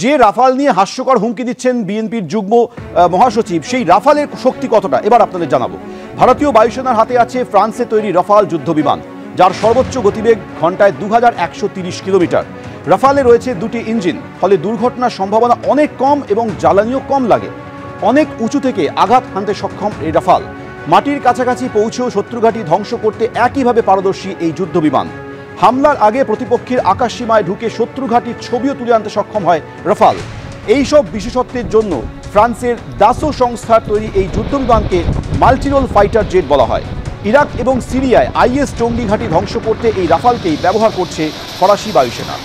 যে রাফাল নিয়ে হাস্যকর হুমকি দিচ্ছেন বিএনপির যুগ্ম মহাসচিব, সেই রাফালের শক্তি কতটা এবার আপনাদের জানাবো। ভারতীয় বায়ুসেনার হাতে আছে ফ্রান্সে তৈরি রাফাল যুদ্ধ বিমান, যার সর্বোচ্চ গতিবেগ ঘন্টায় 2130 কিলোমিটার। রাফালে রয়েছে দুটি ইঞ্জিন, ফলে দুর্ঘটনার সম্ভাবনা অনেক কম এবং জ্বালানিও কম লাগে। অনেক উঁচু থেকে আঘাত হানতে সক্ষম এই রাফাল। মাটির কাছাকাছি পৌঁছেও শত্রুঘাঁটি ধ্বংস করতে একইভাবে পারদর্শী এই যুদ্ধ বিমান। হামলার আগে প্রতিপক্ষের আকাশসীমায় ঢুকে শত্রুঘাঁটির ছবিও তুলে আনতে সক্ষম হয় রাফাল। এইসব বিশেষত্বের জন্য ফ্রান্সের দাসো সংস্থার তৈরি এই যুদ্ধ বিমানকে মাল্টিরোল ফাইটার জেট বলা হয়। ইরাক এবং সিরিয়ায় আইএস জঙ্গি ঘাঁটি ধ্বংস করতে এই রাফালকেই ব্যবহার করছে ফরাসি বায়ুসেনা।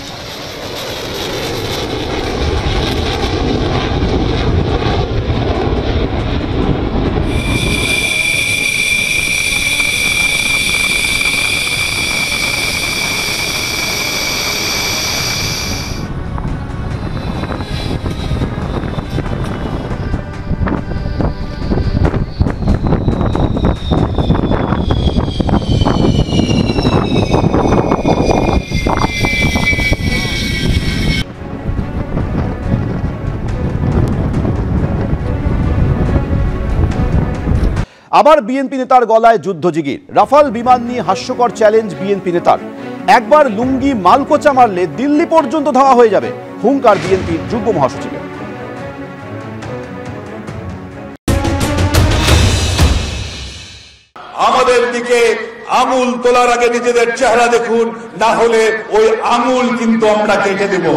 আবার বিএনপি নেতার গলায় যুদ্ধজিগির। রাফাল বিমান নিয়ে হাস্যকর চ্যালেঞ্জ বিএনপি নেতার। একবার লুঙ্গি মালকোচা মারলে দিল্লি পর্যন্ত ধাওয়া হয়ে যাবে, হুঙ্কার বিএনপির যুগ্ম মহাসচিবের। আমাদের দিকে আঙুল তোলার আগে নিজেদের চেহারা দেখুন, না হলে ওই আঙুল কিন্তু আমরা কেটে দেব।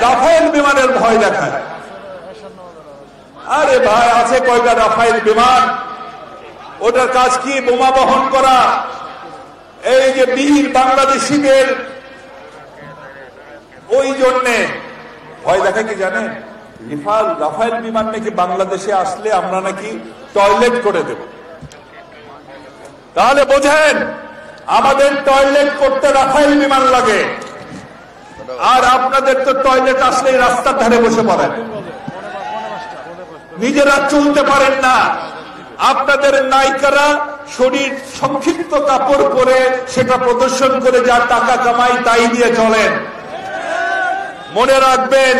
রাফায়েল বিমানের ভয় দেখায়। আরে ভাই, আছে কয়টা রাফায়েল বিমান? ওটার কাজ কি? বোমা বহন করা। এই যে বীর বাংলাদেশিদের ওই জন্যে ভয় দেখা কি জানেন? রাফায়েল বিমান নাকি বাংলাদেশে আসলে আমরা নাকি টয়লেট করে দেব। তাহলে বোঝেন, আমাদের টয়লেট করতে রাফায়েল বিমান লাগে, আর আপনাদের তো টয়লেট আসলেই রাস্তার ধারে বসে পড়েন, নিজেরা চলতে পারেন না। আপনাদের নায়িকারা শরীর সংক্ষিপ্ত কাপড় পরে সেটা প্রদর্শন করে যা টাকা কামাই তাই দিয়ে চলেন। মনে রাখবেন,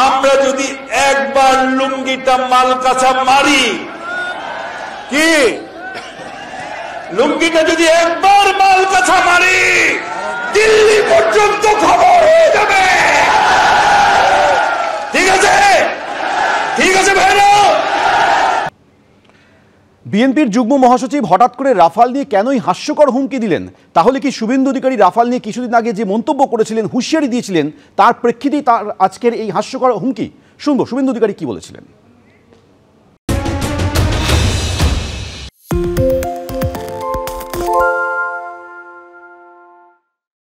আমরা যদি একবার লুঙ্গিটা মালকাছা মারি, কি লুঙ্গিটা যদি একবার মালকাছা মারি, দিল্লি পর্যন্ত খবর হয়ে যাবে। ঠিক আছে, ঠিক আছে ভাইরা। বিএনপির যুগ্ম মহাসচিব হঠাৎ করে রাফাল নিয়ে কেনই হাস্যকর হুমকি দিলেন? তাহলে কি শুভেন্দু অধিকারী রাফাল নিয়ে কিছুদিন আগে যে মন্তব্য করেছিলেন, হুঁশিয়ারি দিয়েছিলেন, তার প্রেক্ষিতেই তার আজকের এই হাস্যকর হুমকি? শুনবো শুভেন্দু অধিকারী কি বলেছিলেন।